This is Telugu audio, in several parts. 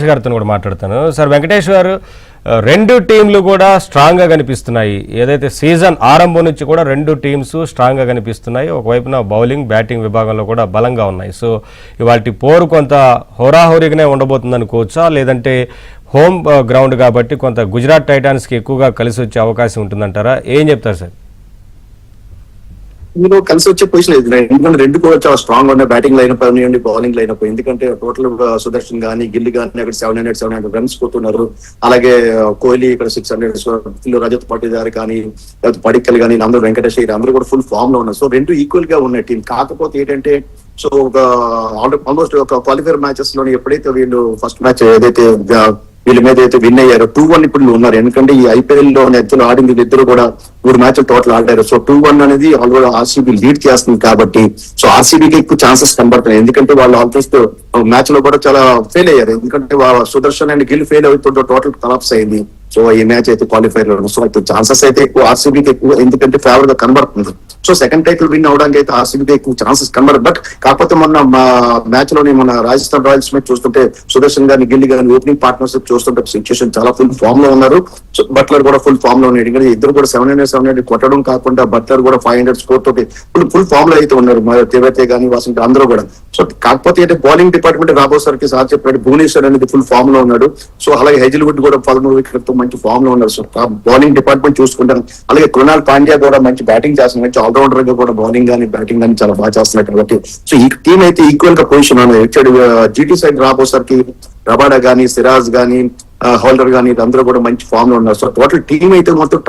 గారితో కూడా మాట్లాడతాను. సార్ వెంకటేష్ గారు, రెండు టీంలు కూడా స్ట్రాంగ్గా కనిపిస్తున్నాయి. ఏదైతే సీజన్ ఆరంభం నుంచి కూడా రెండు టీమ్స్ స్ట్రాంగ్గా కనిపిస్తున్నాయి. ఒకవైపున బౌలింగ్ బ్యాటింగ్ విభాగంలో కూడా బలంగా ఉన్నాయి. సో ఇవాళ పోరు కొంత హోరాహోరీగానే ఉండబోతుంది అనుకోవచ్చా, లేదంటే హోమ్ గ్రౌండ్ కాబట్టి కొంత గుజరాత్ టైటాన్స్కి ఎక్కువగా కలిసి వచ్చే అవకాశం ఉంటుందంటారా? ఏం చెప్తారు సార్? మీరు కలిసి వచ్చే పొజిషన్ లేదు, ఎందుకంటే రెండు కూడా చాలా స్ట్రాంగ్ ఉన్నాయి. బ్యాటింగ్ లైనప్ అవ్వండి, బౌలింగ్ లైనప్. ఎందుకంటే టోటల్ సుదర్శన్ గానీ గిల్ గానీ అక్కడ 700 రన్స్ పోతున్నారు. అలాగే కోహ్లీ ఇక్కడ 600, రజత్ పాటీదార్ కానీ పడిక్కల్ కానీ అందరూ వెంకటేష్ అందరూ కూడా ఫుల్ ఫామ్ లో ఉన్నారు. సో రెండు ఈక్వల్ గా ఉన్నాయి టీం. కాకపోతే ఏంటంటే సో ఒక ఆల్మోస్ట్ ఒక క్వాలిఫైర్ మ్యాచెస్ లోని ఎప్పుడైతే వీళ్ళు ఫస్ట్ మ్యాచ్ ఏదైతే వీళ్ళ మీద అయితే విన్ అయ్యారు 2-1 ఇప్పుడు ఉన్నారు. ఎందుకంటే ఈ ఐపీఎల్ లో యాక్చువల్ ఆడింది ఇద్దరు కూడా 3 మ్యాచ్లు టోటల్ ఆడారు. సో 2-1 అనేది ఆల్రెడీ ఆర్సీబీ లీడ్ చేస్తుంది కాబట్టి సో ఆర్సీబీకి ఎక్కువ ఛాన్సెస్ కనబడుతున్నాయి. ఎందుకంటే వాళ్ళు ఆల్మోస్ట్ మ్యాచ్ లో కూడా చాలా ఫెయిల్ అయ్యారు. ఎందుకంటే సుదర్శన్ అండ్ గిల్ ఫెయిల్ అవుతుంటే టోటల్ కలాప్స్ అయింది. సో ఈ మ్యాచ్ అయితే క్వాలిఫైర్ లో సో అయితే ఛాన్సెస్ అయితే ఎక్కువ ఆర్సీబీకి ఎక్కువ, ఎందుకంటే ఫేవర్ గా కనబడుతుంది. సో సెకండ్ టైటిల్ విన్ అవడానికి అయితే ఆర్సీబీకి ఎక్కువ ఛాన్సెస్ కనబడదు. బట్ కాకపోతే మొన్న మ్యాచ్ లోని మన రాజస్థాన్ రాయల్స్ మ్యాచ్ చూస్తుంటే సుదర్శన్ గారిని గిల్ గారిని ఓపెనింగ్ పార్ట్నర్షిప్ చూస్తుంటే సిచ్యువేషన్ చాలా ఫుల్ ఫామ్ లో ఉన్నారు. సో బట్లర్ కూడా ఫుల్ ఫామ్ లో ఉన్నారు. ఎందుకంటే ఇద్దరు కూడా 700 కొట్టడం కాకుండా బట్లర్ కూడా 500 స్కోర్ తోటి ఫుల్ ఫామ్ లో అయితే ఉన్నారు. తెవతే గానీ వాషింగ్టన్ అందరూ కూడా. సో కాకపోతే అంటే బౌలింగ్ డిపార్ట్మెంట్ రాబోసరికి సార్ చెప్పాడు భువనేశ్వర్ అనేది ఫుల్ ఫామ్ లో ఉన్నాడు. సో అలాగే హెజిల్వుడ్ కూడా 13 వికెట్లతో మంచి ఫామ్ లో ఉన్నారు. సో బౌలింగ్ డిపార్ట్మెంట్ చూసుకుంటాను. అలాగే కృణాల్ పాండ్యా కూడా మంచి బ్యాటింగ్ చేస్తున్నారు. మంచి ఆల్రౌండర్ గా కూడా బౌలింగ్ గానీ బ్యాటింగ్ గానీ చాలా బాగా చేస్తున్నారు. కాబట్టి సో ఈ టీం అయితే ఈక్వల్ గా పొజిషన్ ఉన్నాయి. జీటీ సైడ్ రాబోసరికి రబాడా గానీ సిరాజ్ గానీ హోల్డర్ గానీ అందరూ కూడా మంచి ఫామ్ లో ఉన్నారు. సో టోటల్ టీం అయితే మొత్తం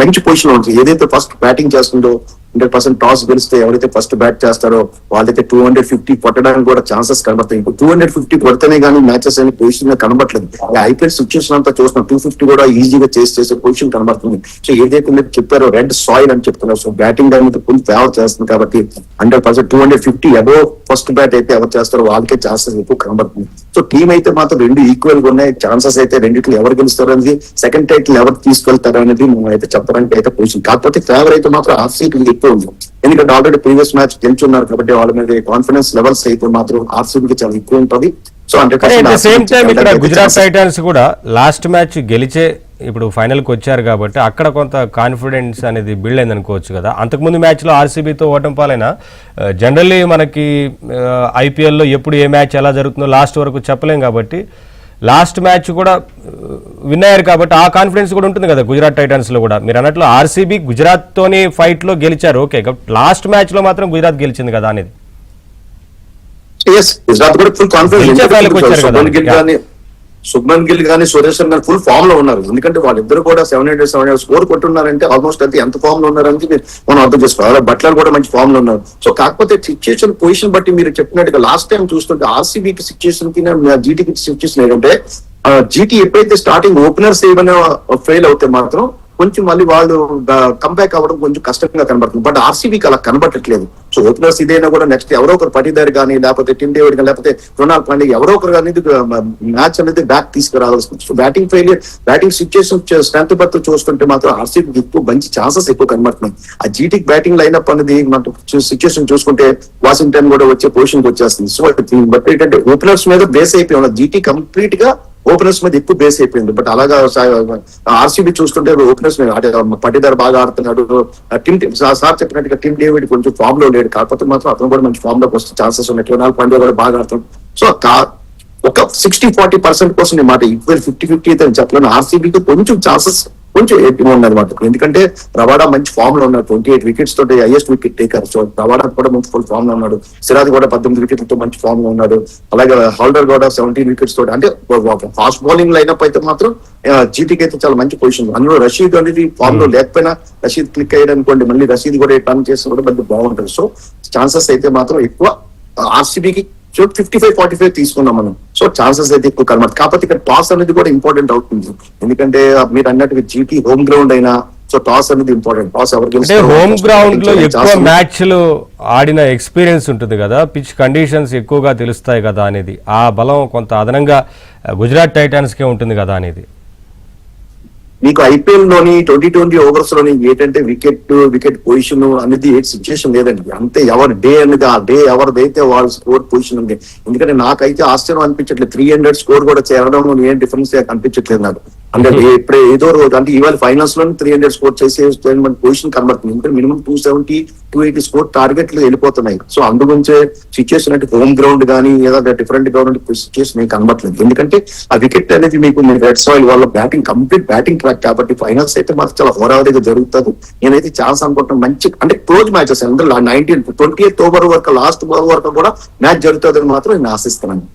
మంచి పొజిషన్ లో ఉంటుంది. ఏదైతే ఫస్ట్ బ్యాటింగ్ చేస్తుందో 100% టాస్ గెలిస్తే ఎవరైతే ఫస్ట్ బ్యాట్ చేస్తారో వాళ్ళైతే 250 కొట్టడానికి కూడా ఛాన్సెస్ కనబడతాయి. ఇప్పుడు 250 కొడితేనే కానీ మ్యాచెస్ అనే పొజిషన్ గా కనబడలేదు. ఐపీఎల్ సిచ్యువేషన్ అంతా చూస్తున్నాం 250 కూడా ఈజీగా చేసే పొజిషన్ కనబడుతుంది. సో ఏదైతే మీరు చెప్పారో రెడ్ సాయిల్ అని చెప్తున్నారు. సో బ్యాటింగ్ అనేది ఫుల్ ఫేవర్ చేస్తుంది కాబట్టి 100% 250 అబోవ్ ఫస్ట్ బ్యాట్ అయితే ఎవరు చేస్తారో వాళ్ళకే ఛాన్సెస్ ఎక్కువ కనబడుతుంది. సో టీం అయితే మాత్రం రెండు ఈక్వల్ గా ఉన్నాయి. ఛాన్సెస్ అయితే రెండింటిలో ఎవరు గెలుస్తారు అనేది, సెకండ్ టైటిల్ ఎవరు తీసుకెళ్తారు అనేది మనం అయితే చెప్పడానికి అయితే పొజిషన్. కాకపోతే ఫేవర్ అయితే మాత్రం ఆర్సీబీ ఎక్కువ ఉంది. ఎందుకంటే ఆల్రెడీ ప్రీవియస్ మ్యాచ్ గెలుచున్నారు కాబట్టి వాళ్ళ మీద కాన్ఫిడెన్స్ లెవెల్స్ అయితే మాత్రం ఆర్సీబీకి చాలా ఎక్కువ ఉంటుంది. సో అంటే సేమ్ టైం ఇక్కడ గుజరాత్ టైటాన్స్ కూడా లాస్ట్ మ్యాచ్ గెలిచే ఇప్పుడు ఫైనల్ కి వచ్చారు కాబట్టి అక్కడ కొంత కాన్ఫిడెన్స్ అనేది బిల్డ్ అయింది అనుకోవచ్చు కదా. అంతకుముందు మ్యాచ్ లో ఆర్సీబీతో ఓటం పాలైనా జనరల్లీ మనకి ఐపీఎల్లో ఎప్పుడు ఏ మ్యాచ్ ఎలా జరుగుతుందో లాస్ట్ వరకు చెప్పలేం కాబట్టి లాస్ట్ మ్యాచ్ కూడా విన్ అయ్యారు కాబట్టి ఆ కాన్ఫిడెన్స్ కూడా ఉంటుంది కదా గుజరాత్ టైటాన్స్ లో కూడా. మీరు అన్నట్లు ఆర్సీబీ గుజరాత్ తోని ఫైట్ లో గెలిచారు, ఓకే, లాస్ట్ మ్యాచ్ లో మాత్రం గుజరాత్ గెలిచింది కదా అనేది. గుజరాత్ కూడా ఫుల్ కాన్ఫిడెన్స్. శుభ్మన్ గిల్ కానీ సురేషన్ గానీ ఫుల్ ఫామ్ లో ఉన్నారు. ఎందుకంటే వాళ్ళిద్దరు కూడా 700 స్కోర్ కొట్టున్నారంటే ఆల్మోస్ట్ అయితే ఎంత ఫామ్ లో ఉన్నారని మనం అర్థం చేసుకోవాలి. బట్లర్ కూడా మంచి ఫామ్ లో ఉన్నారు. సో కాకపోతే సిచ్యుయేషన్ పొజిషన్ బట్టి మీరు చెప్పినట్టుగా లాస్ట్ టైం చూస్తుంటే ఆర్సీబీకి సిచ్యుయేషన్ కి జీటీకి సిచ్యుయేషన్ ఏంటంటే జీటీ ఎప్పుడైతే స్టార్టింగ్ ఓపెనర్స్ ఏమైనా ఫెయిల్ అవుతే మాత్రం కొంచెం మళ్ళీ వాళ్ళు కంబ్యాక్ అవ్వడం కొంచెం కష్టంగా కనబడుతుంది. బట్ ఆర్సీబీకి అలా కనబడట్లేదు. సో ఓపెనర్స్ ఇదైనా కూడా నెక్స్ట్ ఎవరో ఒకరు పటిదార్ కానీ లేకపోతే టిమ్ డేవిడ్ కానీ లేకపోతే కృణాల్ పాండ్యా ఎవరో ఒకరు అనేది మ్యాచ్ అనేది బ్యాక్ తీసుకురావాల్సి. So batting failure batting situation strength బట్టి చూస్తుంటే మాత్రం ఆర్సీబీకి ఎక్కువ మంచి ఛాన్సెస్ ఎక్కువ కనబడుతున్నాయి. ఆ జీటీకి బ్యాటింగ్ లైనప్ అనేది మనకు సిచ్యుయేషన్ చూసుకుంటే వాషింగ్టన్ కూడా వచ్చే పొజిషన్ కి వచ్చేస్తుంది. సో బట్ ఏంటంటే ఓపెనర్స్ మీద బేస్ అయిపోయి ఉన్నది. జీటీ కంప్లీట్ గా ఓపెనర్స్ మీద ఎక్కువ బేస్ అయిపోయింది. బట్ అలాగా ఆర్సీబీ చూస్తుంటే ఓపెనర్స్ పటిదార్ బాగా ఆడుతున్నాడు. సార్ చెప్పినట్టుగా టిమ్ డేవిడ్ కొంచెం ఫామ్ లో లేడు. కాకపోతే మాత్రం అతను కూడా మంచి ఫామ్ లోకి వస్తే ఛాన్సెస్ ఉన్నాయి. కృణాల్ పాండ్యా కూడా బాగా ఆడుతున్నాడు. సో ఒక 60-40% కోసం మాట ఈక్వల్ 50-50 అయితే చెప్పలేను. ఆర్సీబీకి కొంచెం ఛాన్సెస్ కొంచెం ఎక్కువ ఉన్నమాట. ఎందుకంటే రవాడా మంచి ఫామ్ లో ఉన్నారు. 28 వికెట్స్ తోటి హైయెస్ట్ వికెట్ టేకర్. సో రవాడా కూడా మంచి ఫుల్ ఫామ్ లో ఉన్నాడు. సిరాజ్ కూడా 18 వికెట్లతో మంచి ఫామ్ లో ఉన్నాడు. అలాగే హోల్డర్ కూడా 17 వికెట్స్ తోటి. అంటే ఫాస్ట్ బౌలింగ్ లైనప్ అయితే మాత్రం జీటీకి అయితే చాలా మంచి పొజిషన్. అందులో రషీద్ అనేది ఫామ్ లో లేకపోయినా రషీద్ క్లిక్ అయ్యాడు అనుకోండి, మళ్ళీ రషీద్ కూడా టర్న్ చేస్తే కూడా మంచి బాగుంటుంది. సో ఛాన్సెస్ అయితే మాత్రం ఎక్కువ ఆర్సీబీకి 55-45 తీసుకున్నాం మనం. సో ఛాన్సెస్ అయితే ఎక్కువ కనబడుతుంది. కాకపోతే ఇక్కడ టాస్ అనేది కూడా ఇంపార్టెంట్ అవుతుంది. ఎందుకంటే మీరు అన్నట్టుగా జీటీ హోమ్ గ్రౌండ్ అయినా సో టాస్ అనేది ఇంపార్టెంట్. టాస్ ఎవరికి హోమ్ గ్రౌండ్ లో ఎక్కువ మ్యాచ్లు ఆడిన ఎక్స్పీరియన్స్ ఉంటుంది కదా, పిచ్ కండిషన్స్ ఎక్కువగా తెలుస్తాయి కదా అనేది, ఆ బలం కొంత అదనంగా గుజరాత్ టైటాన్స్ కే ఉంటుంది కదా అనేది. మీకు ఐపీఎల్ లోని 20 ఓవర్స్ లోని ఏంటంటే వికెట్ పొజిషన్ అనేది ఏ సిచ్యుయేషన్ లేదండి. అంతే ఎవరి డే అనేది ఆ డే ఎవరిదైతే వాళ్ళ స్కోర్ పొజిషన్ ఉంది. ఎందుకంటే నాకైతే ఆశ్చర్యం అనిపించట్లేదు, 300 స్కోర్ కూడా చేరడం ఏం డిఫరెన్స్ అనిపించట్లేదు నాకు. అంటే ఇప్పుడే ఏదో రోజు అంటే ఇవాళ ఫైనల్స్ లో 300 స్కోర్ చేసే పొజిషన్ కనబడుతుంది. ఎందుకంటే మినిమం 270, 280 స్కోర్ టార్గెట్లు వెళ్ళిపోతున్నాయి. సో అందుగురించే సిచ్యుయేషన్ అంటే హోమ్ గ్రౌండ్ కానీ ఏదో డిఫరెంట్ గ్రౌండ్ సిచ్యుయేషన్ మీకు కనబడలేదు. ఎందుకంటే ఆ వికెట్ అనేది మీకు రెడ్ సాయిల్ వల్ల కంప్లీట్ బ్యాటింగ్ ట్రాక్ కాబట్టి ఫైనల్స్ అయితే మాత్రం చాలా హోరావరిగా జరుగుతుంది. నేనైతే ఛాన్స్ అనుకుంటున్నాను మంచి అంటే క్లోజ్ మ్యాచెస్ అందరూ 20th ఓవర్ వరకు లాస్ట్ ఓవర్ వరకు కూడా మ్యాచ్ జరుగుతుందని మాత్రం నేను ఆశిస్తున్నాను.